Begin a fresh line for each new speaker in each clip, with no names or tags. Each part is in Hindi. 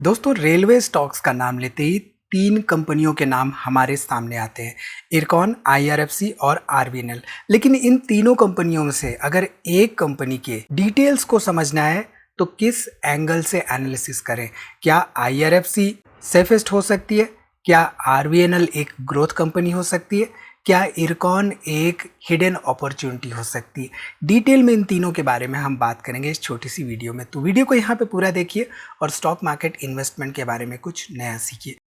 दोस्तों, रेलवे स्टॉक्स का नाम लेते ही तीन कंपनियों के नाम हमारे सामने आते हैं। इरकॉन, आईआरएफसी और आरबीएनएल। लेकिन इन तीनों कंपनियों में से अगर एक कंपनी के डिटेल्स को समझना है तो किस एंगल से एनालिसिस करें? क्या आईआरएफसी सेफेस्ट हो सकती है? क्या आरबीएनएल एक ग्रोथ कंपनी हो सकती है? क्या इरकॉन एक हिडन अपॉर्चुनिटी हो सकती है? डिटेल में इन तीनों के बारे में हम बात करेंगे इस छोटी सी वीडियो में। तो वीडियो को यहाँ पे पूरा देखिए और स्टॉक मार्केट इन्वेस्टमेंट के बारे में कुछ नया सीखिए।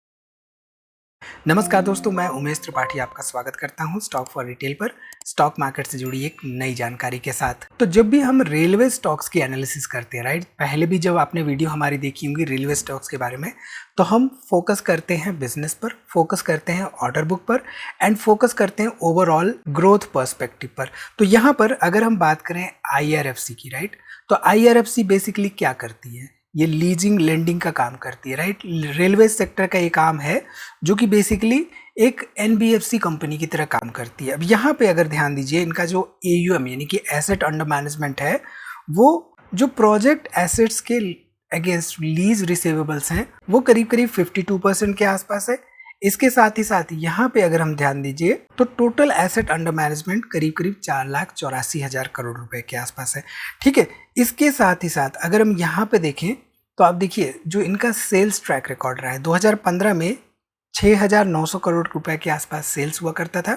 नमस्कार दोस्तों, मैं उमेश त्रिपाठी आपका स्वागत करता हूं स्टॉक फॉर रिटेल पर, स्टॉक मार्केट से जुड़ी एक नई जानकारी के साथ। तो जब भी हम रेलवे स्टॉक्स की एनालिसिस करते हैं, राइट, पहले भी जब आपने वीडियो हमारी देखी होंगी रेलवे स्टॉक्स के बारे में, तो हम फोकस करते हैं बिजनेस पर, फोकस करते हैं ऑर्डर बुक पर एंड फोकस करते हैं ओवरऑल ग्रोथ पर्सपेक्टिव पर। तो यहाँ पर अगर हम बात करें आईआरएफसी की, राइट, तो आईआरएफसी बेसिकली क्या करती है? ये लीजिंग लेंडिंग का काम करती है, राइट। रेलवे सेक्टर का ये काम है जो कि बेसिकली एक एनबीएफसी कंपनी की तरह काम करती है। अब यहाँ पे अगर ध्यान दीजिए, इनका जो एयूएम यानी कि एसेट अंडर मैनेजमेंट है, वो जो प्रोजेक्ट एसेट्स के अगेंस्ट लीज रिसीवेबल्स हैं वो करीब करीब 52% के आसपास है। इसके साथ ही साथ यहाँ पे अगर हम ध्यान दीजिए तो टोटल एसेट अंडर मैनेजमेंट करीब करीब 4,84,000 करोड़ रुपए के आसपास है। ठीक है, इसके साथ ही साथ अगर हम यहाँ पे देखें तो आप देखिए जो इनका सेल्स ट्रैक रिकॉर्ड रहा है, 2015 में 6,900 करोड़ रुपए के आसपास सेल्स हुआ करता था।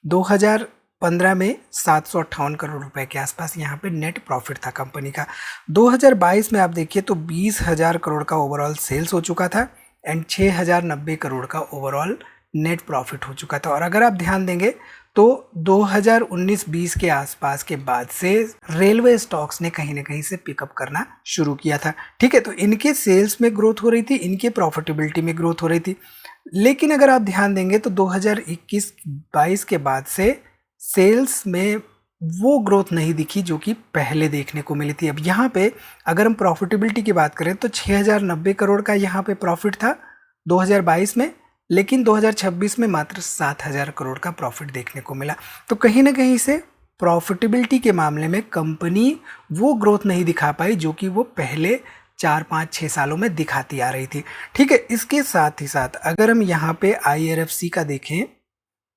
2015 में 758 करोड़ रुपए के आसपास यहाँ पे नेट प्रॉफिट था कंपनी का। 2022 में आप देखिए तो 20,000 करोड़ का ओवरऑल सेल्स हो चुका था एंड 6,090 करोड़ का ओवरऑल नेट प्रॉफिट हो चुका था। और अगर आप ध्यान देंगे तो 2019-20 के आसपास के बाद से रेलवे स्टॉक्स ने कहीं ना कहीं से पिकअप करना शुरू किया था। ठीक है, तो इनके सेल्स में ग्रोथ हो रही थी, इनके प्रॉफिटेबिलिटी में ग्रोथ हो रही थी। लेकिन अगर आप ध्यान देंगे तो 2021-22 के बाद से सेल्स में वो ग्रोथ नहीं दिखी जो कि पहले देखने को मिली थी। अब यहाँ पे अगर हम प्रॉफिटेबिलिटी की बात करें तो 6,090 करोड़ का यहाँ पे प्रॉफिट था 2022 में, लेकिन 2026 में मात्र 7,000 करोड़ का प्रॉफिट देखने को मिला। तो कहीं ना कहीं से प्रॉफिटेबिलिटी के मामले में कंपनी वो ग्रोथ नहीं दिखा पाई जो कि वो पहले 4-5-6 सालों में दिखाती आ रही थी। ठीक है, इसके साथ ही साथ अगर हम यहाँ पे आईआरएफसी का देखें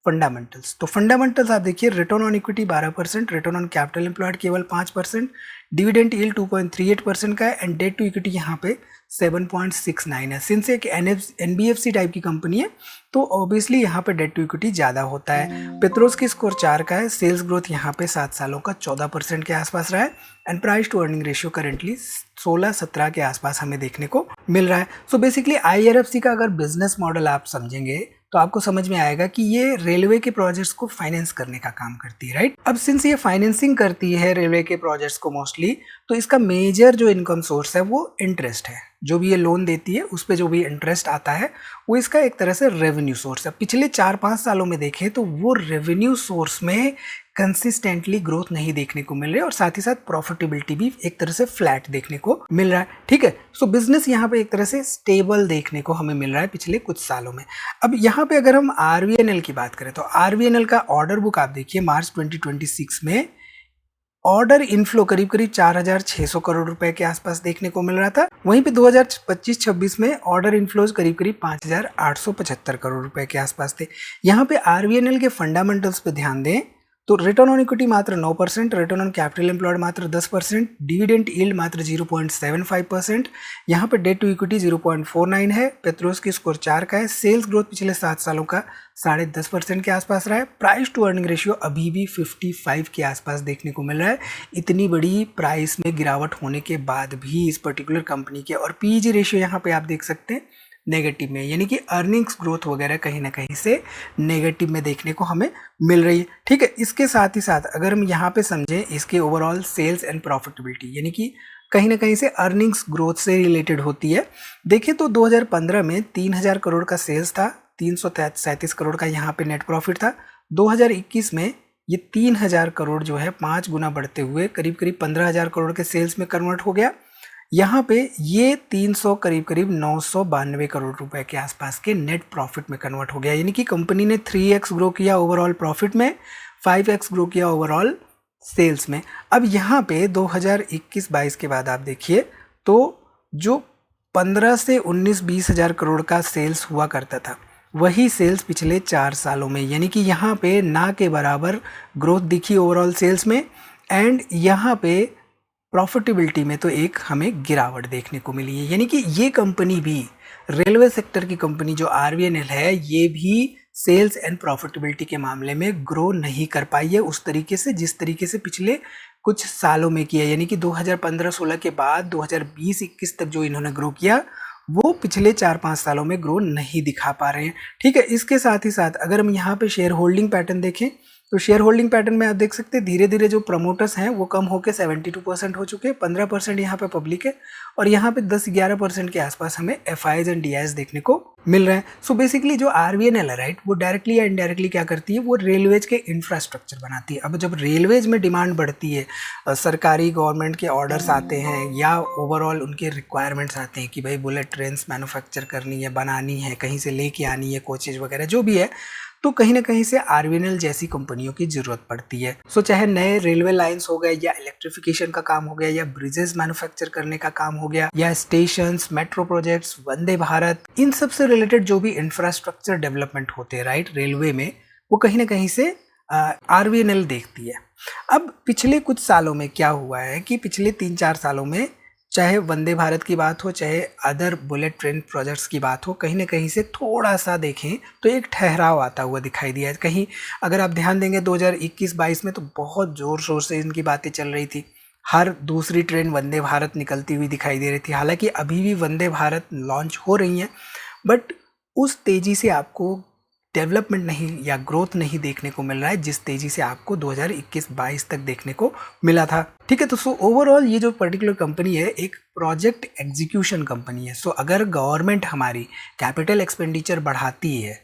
फंडामेंटल्स, तो फंडामेंटल्स आप देखिए, return on equity 12%, return on capital employed केवल 5%, डिविडेंड यील्ड 2.38% का है एंड डेट टू इक्विटी यहाँ पे 7.69 है। सिंस एक एनबीएफसी टाइप की कंपनी है तो ऑब्वियसली यहाँ पे डेट टू इक्विटी ज़्यादा होता है। पेट्रोस की स्कोर 4 का है, सेल्स ग्रोथ यहाँ पे 7 सालों का 14% के आसपास रहा है and price to earning ratio currently 16-17 के आसपास हमें देखने को मिल रहा है। सो बेसिकली आईआरएफसी का अगर बिजनेस मॉडल आप समझेंगे तो आपको समझ में आएगा कि ये रेलवे के प्रोजेक्ट्स को फाइनेंस करने का काम करती है, राइट। अब सिंस ये फाइनेंसिंग करती है रेलवे के प्रोजेक्ट्स को मोस्टली, तो इसका मेजर जो इनकम सोर्स है वो इंटरेस्ट है। जो भी ये लोन देती है उस पर जो भी इंटरेस्ट आता है वो इसका एक तरह से रेवेन्यू सोर्स है। पिछले 4-5 सालों में देखें तो वो रेवेन्यू सोर्स में कंसिस्टेंटली ग्रोथ नहीं देखने को मिल रही है और साथ ही साथ प्रॉफिटेबिलिटी भी एक तरह से फ्लैट देखने को मिल रहा है। ठीक है, सो बिजनेस यहाँ पे एक तरह से स्टेबल देखने को हमें मिल रहा है पिछले कुछ सालों में। अब यहाँ पे अगर हम आरबीएनएल की बात करें तो आरबीएनएल का ऑर्डर बुक आप देखिए, मार्च 2026 में ऑर्डर इनफ्लो करीब करीब 4,600 करोड़ रुपए के आसपास देखने को मिल रहा था। वहीं पे 2025-26 में ऑर्डर इनफ्लोज करीब करीब 5,875 करोड़ रुपए के आसपास थे। यहाँ पे आरबीएनएल के फंडामेंटल्स पे ध्यान दें तो रिटर्न ऑन इक्विटी मात्र 9%, रिटर्न ऑन कैपिटल एम्प्लॉयड मात्र 10%, डिविडेंड यील्ड मात्र 0.75%, यहाँ पे डेट टू इक्विटी 0.49 है, पेट्रोस की स्कोर 4 का है, सेल्स ग्रोथ पिछले 7 सालों का 10.5% के आसपास रहा है, प्राइस टू अर्निंग रेशियो अभी भी 55 के आसपास देखने को मिल रहा है। इतनी बड़ी प्राइस में गिरावट होने के बाद भी इस पर्टिकुलर कंपनी के, और पीईजी रेशियो यहाँ पे आप देख सकते हैं नेगेटिव में, यानी कि अर्निंग्स ग्रोथ वगैरह कहीं ना कहीं से नेगेटिव में देखने को हमें मिल रही है। ठीक है, इसके साथ ही साथ अगर हम यहाँ पे समझें इसके ओवरऑल सेल्स एंड प्रॉफिटेबिलिटी, यानी कि कहीं ना कहीं से अर्निंग्स ग्रोथ से रिलेटेड होती है। देखिए तो 2015 में 3,000 करोड़ का सेल्स था, 337 करोड़ का यहाँ पे नेट प्रॉफिट था। 2021 में ये 3,000 करोड़ जो है 5 गुना बढ़ते हुए करीब करीब 15,000 करोड़ के सेल्स में कन्वर्ट हो गया। यहाँ पे ये 300 करीब करीब 992 करोड़ रुपए के आसपास के नेट प्रॉफिट में कन्वर्ट हो गया, यानी कि कंपनी ने 3x ग्रो किया ओवरऑल प्रॉफिट में, 5x ग्रो किया ओवरऑल सेल्स में। अब यहाँ पे 2021-22 के बाद आप देखिए तो जो 15 से 19-20 हज़ार करोड़ का सेल्स हुआ करता था, वही सेल्स पिछले 4 सालों में, यानी कि यहाँ पे ना के बराबर ग्रोथ दिखी ओवरऑल सेल्स में, एंड यहाँ पे प्रॉफिटेबिलिटी में तो एक हमें गिरावट देखने को मिली है। यानी कि ये कंपनी भी, रेलवे सेक्टर की कंपनी जो आरवीएनएल है, ये भी सेल्स एंड प्रॉफिटेबिलिटी के मामले में ग्रो नहीं कर पाई है उस तरीके से जिस तरीके से पिछले कुछ सालों में किया। यानी कि 2015-16 के बाद 2020-21 तक जो इन्होंने ग्रो किया वो पिछले 4-5 सालों में ग्रो नहीं दिखा पा रहे हैं। ठीक है, इसके साथ ही साथ अगर हम यहाँ पे शेयर होल्डिंग पैटर्न देखें तो शेयर होल्डिंग पैटर्न में आप देख सकते हैं धीरे धीरे जो प्रमोटर्स हैं वो कम होकर 72% हो चुके हैं, 15% यहाँ पे पब्लिक है और यहाँ पे 10-11% के आसपास हमें एफआईज एंड डीआईज देखने को मिल रहे हैं। सो बेसिकली जो आरवीएनएल है राइट, वो डायरेक्टली या इनडायरेक्टली क्या करती है, वो रेलवेज के इंफ्रास्ट्रक्चर बनाती है। अब जब रेलवेज में डिमांड बढ़ती है, सरकारी गवर्नमेंट के ऑर्डर्स आते हैं या ओवरऑल उनके रिक्वायरमेंट्स आते हैं कि भाई बुलेट ट्रेन मैन्युफैक्चर करनी है, बनानी है, कहीं से लेके आनी है, कोचेज वगैरह जो भी है, तो कहीं ना कहीं से आरवीएनएल जैसी कंपनियों की जरूरत पड़ती है। सो चाहे नए रेलवे लाइंस हो गए या इलेक्ट्रिफिकेशन का काम हो गया या ब्रिजेस मैन्युफैक्चर करने का काम हो गया या stations, metro projects, Vande Bharat, इन सब से रिलेटेड जो भी इंफ्रास्ट्रक्चर डेवलपमेंट होते हैं राइट रेलवे में, वो कहीं ना कहीं से आरवीएनएल देखती है। अब पिछले कुछ सालों में क्या हुआ है कि पिछले 3-4 सालों में चाहे वंदे भारत की बात हो, चाहे अदर बुलेट ट्रेन प्रोजेक्ट्स की बात हो, कहीं ना कहीं से थोड़ा सा देखें तो एक ठहराव आता हुआ दिखाई दिया है। कहीं अगर आप ध्यान देंगे 2021-22 में तो बहुत ज़ोर शोर से इनकी बातें चल रही थी, हर दूसरी ट्रेन वंदे भारत निकलती हुई दिखाई दे रही थी। हालांकि अभी भी वंदे भारत लॉन्च हो रही हैं, बट उस तेज़ी से आपको डेवलपमेंट नहीं या ग्रोथ नहीं देखने को मिल रहा है जिस तेजी से आपको 2021-22 तक देखने को मिला था। ठीक है, तो सो ओवरऑल ये जो पर्टिकुलर कंपनी है एक प्रोजेक्ट एग्जीक्यूशन कंपनी है। सो अगर गवर्नमेंट हमारी कैपिटल एक्सपेंडिचर बढ़ाती है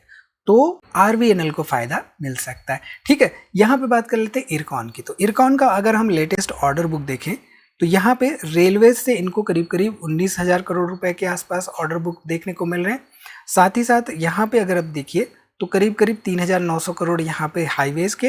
तो आरवीएनएल को फायदा मिल सकता है। ठीक है, यहाँ पे बात कर लेते हैं इरकॉन की। तो इरकॉन का अगर हम लेटेस्ट ऑर्डर बुक देखें तो यहाँ पे रेलवे से इनको करीब करीब 19,000 करोड़ रुपए के आसपास ऑर्डर बुक देखने को मिल रहे हैं। साथ ही साथ यहाँ पे अगर आप देखिए तो करीब करीब 3,900 करोड़ यहाँ पे हाईवेज के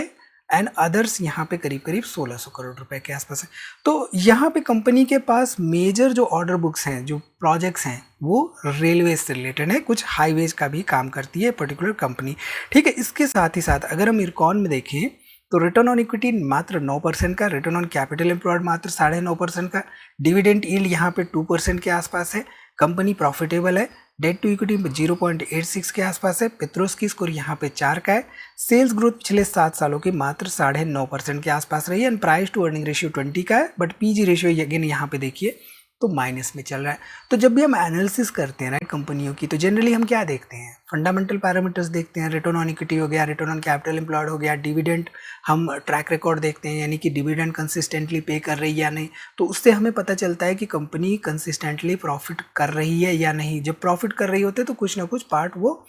एंड अदर्स यहाँ पे करीब करीब 1,600 करोड़ रुपए के आसपास है। तो यहाँ पे कंपनी के पास मेजर जो ऑर्डर बुक्स हैं, जो प्रोजेक्ट्स हैं, वो रेलवे से रिलेटेड है, कुछ हाईवेज का भी काम करती है पर्टिकुलर कंपनी। ठीक है, इसके साथ ही साथ अगर हम इरकॉन में देखें तो रिटर्न ऑन इक्विटी मात्र 9% का, रिटर्न ऑन कैपिटल एम्प्लॉयड मात्र 9.5% का, डिविडेंड यील्ड यहाँ पे 2% के आसपास है, कंपनी प्रॉफिटेबल है, डेट टू इक्विटी 0.86 के आसपास है, पेट्रोस्की स्कोर यहाँ पे 4 का है, सेल्स ग्रोथ पिछले 7 सालों की मात्र 9.5% के आसपास रही है and price to earning ratio 20 का है, बट पीजी रेशियो अगेन यहाँ पे देखिए तो माइनस में चल रहा है। तो जब भी हम एनालिसिस करते हैं राइट कंपनियों की, तो जनरली हम क्या देखते हैं, फंडामेंटल पैरामीटर्स देखते हैं, रिटर्न ऑन इक्विटी हो गया, रिटर्न ऑन कैपिटल एम्प्लॉयड हो गया, डिविडेंड हम ट्रैक रिकॉर्ड देखते हैं, यानी कि डिविडेंड कंसिस्टेंटली पे कर रही है या नहीं, तो उससे हमें पता चलता है कि कंपनी कंसिस्टेंटली प्रॉफिट कर रही है या नहीं। जब प्रॉफिट कर रही होती है तो कुछ ना कुछ पार्ट वो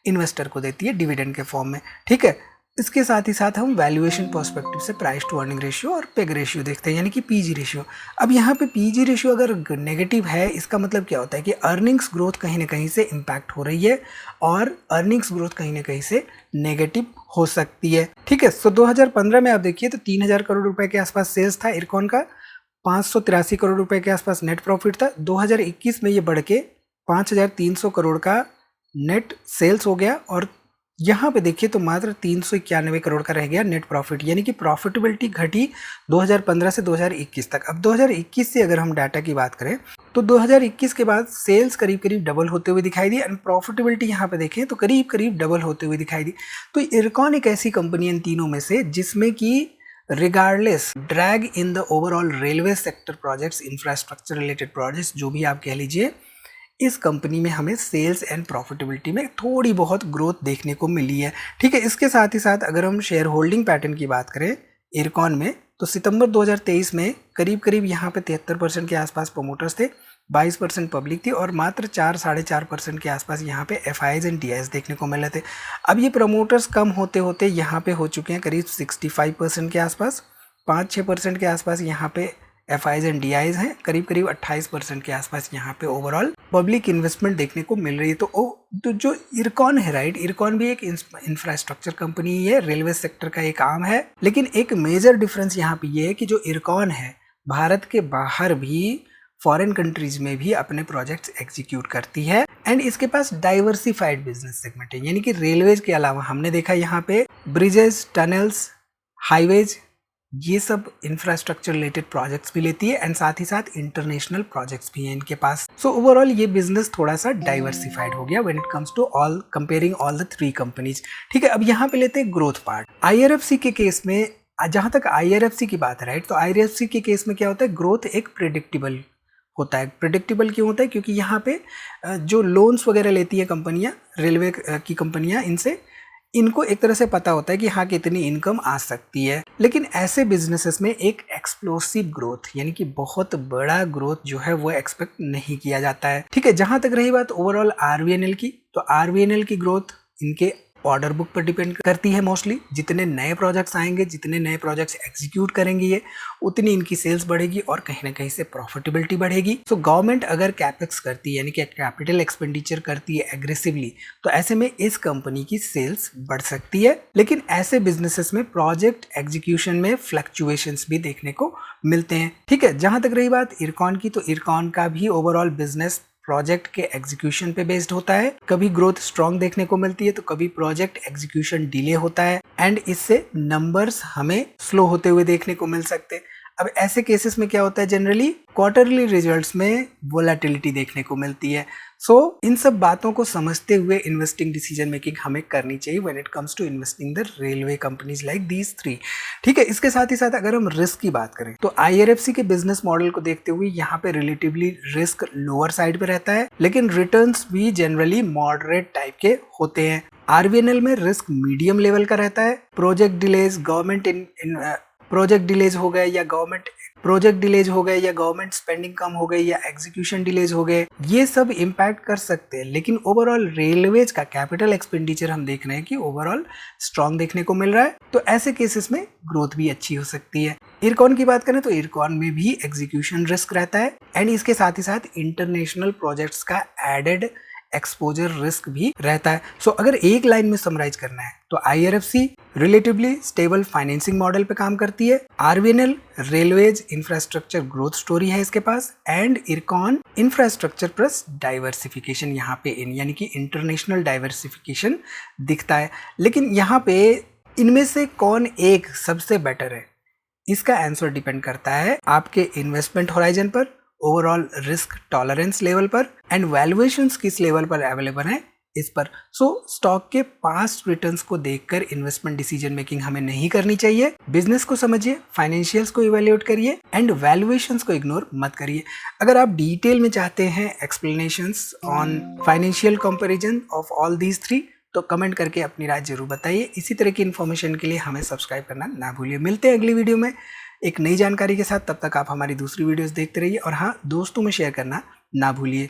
इन्वेस्टर को देती है डिविडेंड के फॉर्म में। ठीक है, इसके साथ ही साथ हम वैल्यूएशन पर्सपेक्टिव से प्राइस टू अर्निंग रेशियो और पेग रेशियो देखते हैं, यानी कि पीजी रेशियो। अब यहाँ पे पीजी रेशियो अगर नेगेटिव है, इसका मतलब क्या होता है कि अर्निंग्स ग्रोथ कहीं ना कहीं से इम्पैक्ट हो रही है और अर्निंग्स ग्रोथ कहीं ना कहीं से नेगेटिव हो सकती है। ठीक है, सो 2015 में आप देखिए तो 3,000 करोड़ रुपए के आसपास सेल्स था इरकॉन का, 583 करोड़ रुपए के आसपास नेट प्रॉफिट था। 2021 में ये बढ़ के 5,300 करोड़ का नेट सेल्स हो गया और यहाँ पे देखिए तो मात्र 391 करोड़ का रह गया नेट प्रॉफिट, यानी कि प्रॉफिटेबिलिटी घटी 2015 से 2021 तक। अब 2021 से अगर हम डाटा की बात करें तो 2021 के बाद सेल्स करीब करीब डबल होते हुए दिखाई दी एंड प्रॉफिटेबिलिटी यहाँ पे देखें तो करीब करीब डबल होते हुए दिखाई दी। तो इरकॉन एक ऐसी कंपनी इन तीनों में से जिसमें कि regardless drag in the overall railway sector projects, infrastructure related projects जो भी आप कह लीजिए, इस कंपनी में हमें सेल्स एंड प्रॉफिटेबिलिटी में थोड़ी बहुत ग्रोथ देखने को मिली है। ठीक है, इसके साथ ही साथ अगर हम शेयर होल्डिंग पैटर्न की बात करें इरकॉन में तो सितंबर 2023 में करीब करीब यहाँ पे 73% के आसपास प्रमोटर्स थे, 22% पब्लिक थी और मात्र 4-4.5% के आसपास यहाँ पे एफआईज एंड डीआईज देखने को मिले थे। अब ये प्रमोटर्स कम होते होते यहाँ पे हो चुके हैं करीब 65% के आसपास, 5-6% के आसपास यहाँ पे एफआईज एंड डीआईज हैं, करीब करीब 28% के आसपास यहाँ पे ओवरऑल पब्लिक इन्वेस्टमेंट देखने को मिल रही है। तो जो इरकॉन है राइट, इरकॉन भी एक इंफ्रास्ट्रक्चर कंपनी है, रेलवे सेक्टर का एक आर्म है, लेकिन एक मेजर डिफरेंस यहाँ पे ये है कि जो इरकॉन है भारत के बाहर भी फॉरेन कंट्रीज में भी अपने प्रोजेक्ट्स एग्जीक्यूट करती है एंड इसके पास डाइवर्सिफाइड बिजनेस सेगमेंट है, यानी कि रेलवेज के अलावा हमने देखा यहाँ पे ब्रिजेस, टनल्स, हाईवेज, ये सब इंफ्रास्ट्रक्चर रिलेटेड प्रोजेक्ट्स भी लेती है एंड साथ ही साथ इंटरनेशनल प्रोजेक्ट्स भी हैं इनके पास। सो ओवरऑल ये बिजनेस थोड़ा सा डाइवर्सिफाइड हो गया when it comes to all comparing all the 3 companies. ठीक है, अब यहाँ पे लेते हैं ग्रोथ पार्ट। IRFC के केस में, जहां तक IRFC की बात है राइट, तो IRFC के केस में क्या होता है, ग्रोथ एक प्रिडिक्टेबल होता है। प्रिडिक्टेबल क्यों होता है? क्योंकि यहाँ पे जो लोन्स वगैरह लेती है कंपनियां, रेलवे की कंपनियां, इनको एक तरह से पता होता है कि हाँ कितनी इनकम आ सकती है। लेकिन ऐसे बिजनेसेस में एक एक्सप्लोसिव ग्रोथ, यानी कि बहुत बड़ा ग्रोथ जो है वो एक्सपेक्ट नहीं किया जाता है। ठीक है, जहां तक रही बात ओवरऑल RVNL की, तो RVNL की ग्रोथ इनके ऑर्डर बुक पर डिपेंड करती है मोस्टली। जितने नए प्रोजेक्ट्स आएंगे, जितने नए प्रोजेक्ट्स एग्जीक्यूट करेंगे ये, उतनी इनकी सेल्स बढ़ेगी और कहीं ना कहीं से प्रॉफिटेबिलिटी बढ़ेगी। तो गवर्नमेंट अगर कैपेक्स करती है, यानी कि कैपिटल एक्सपेंडिचर करती है एग्रेसिवली, तो ऐसे में इस कंपनी की सेल्स बढ़ सकती है। लेकिन ऐसे बिजनेसेस में प्रोजेक्ट एग्जीक्यूशन में फ्लक्चुएशंस भी देखने को मिलते हैं। ठीक है, जहां तक रही बात इरकॉन की, तो इरकॉन का भी ओवरऑल बिजनेस प्रोजेक्ट के एग्जीक्यूशन पे बेस्ड होता है। कभी ग्रोथ स्ट्रांग देखने को मिलती है तो कभी प्रोजेक्ट एग्जीक्यूशन डिले होता है एंड इससे नंबर्स हमें स्लो होते हुए देखने को मिल सकते हैं। अब ऐसे केसेस में क्या होता है, जनरली क्वार्टरली रिजल्ट्स में वोलेटिलिटी देखने को मिलती है। सो इन सब बातों को समझते हुए इन्वेस्टिंग डिसीजन मेकिंग हमें करनी चाहिए when it comes to investing the railway companies like these 3। ठीक है, इसके साथ ही साथ अगर हम रिस्क की बात करें तो IRFC के बिजनेस मॉडल को देखते हुए यहाँ पे रिलेटिवली रिस्क लोअर साइड पे रहता है, लेकिन रिटर्न्स भी जनरली मॉडरेट टाइप के होते हैं। RVNL में रिस्क मीडियम लेवल का रहता है। प्रोजेक्ट डिलेज हो गए या गवर्नमेंट स्पेंडिंग कम हो गई या एग्जीक्यूशन डिलेज हो गए, ये सब इम्पैक्ट कर सकते हैं। लेकिन ओवरऑल रेलवेज का कैपिटल एक्सपेंडिचर हम देख रहे हैं कि ओवरऑल स्ट्रांग देखने को मिल रहा है, तो ऐसे केसेस में ग्रोथ भी अच्छी हो सकती है। इरकॉन की बात करें तो इरकॉन में भी एग्जीक्यूशन रिस्क रहता है एंड इसके साथ ही साथ इंटरनेशनल प्रोजेक्ट्स का एडेड एक्सपोजर रिस्क भी रहता है। सो अगर एक लाइन में समराइज करना है तो IRFC relatively stable financing model पे काम करती है, RVNL railways infrastructure growth story है इसके पास, and Ircon infrastructure plus diversification यहाँ पे यानी कि इंटरनेशनल डाइवर्सिफिकेशन दिखता है। लेकिन यहाँ पे इनमें से कौन एक सबसे बेटर है, इसका आंसर डिपेंड करता है आपके इन्वेस्टमेंट होराइजन पर, ओवरऑल रिस्क टॉलरेंस लेवल पर एंड वैल्यूएशंस किस लेवल पर अवेलेबल है इस पर। सो स्टॉक के पास्ट रिटर्न्स को देखकर इन्वेस्टमेंट डिसीजन मेकिंग हमें नहीं करनी चाहिए। बिजनेस को समझिए, फाइनेंशियल्स को इवैल्यूएट करिए एंड वैल्यूएशंस को इग्नोर मत करिए। अगर आप डिटेल में चाहते हैं explanations on financial comparison of all these 3 तो कमेंट करके अपनी राय जरूर बताइए। इसी तरह की इन्फॉर्मेशन के लिए हमें सब्सक्राइब करना ना भूलिए। मिलते हैं अगली वीडियो में एक नई जानकारी के साथ। तब तक आप हमारी दूसरी वीडियोस देखते रहिए और हाँ, दोस्तों में शेयर करना ना भूलिए।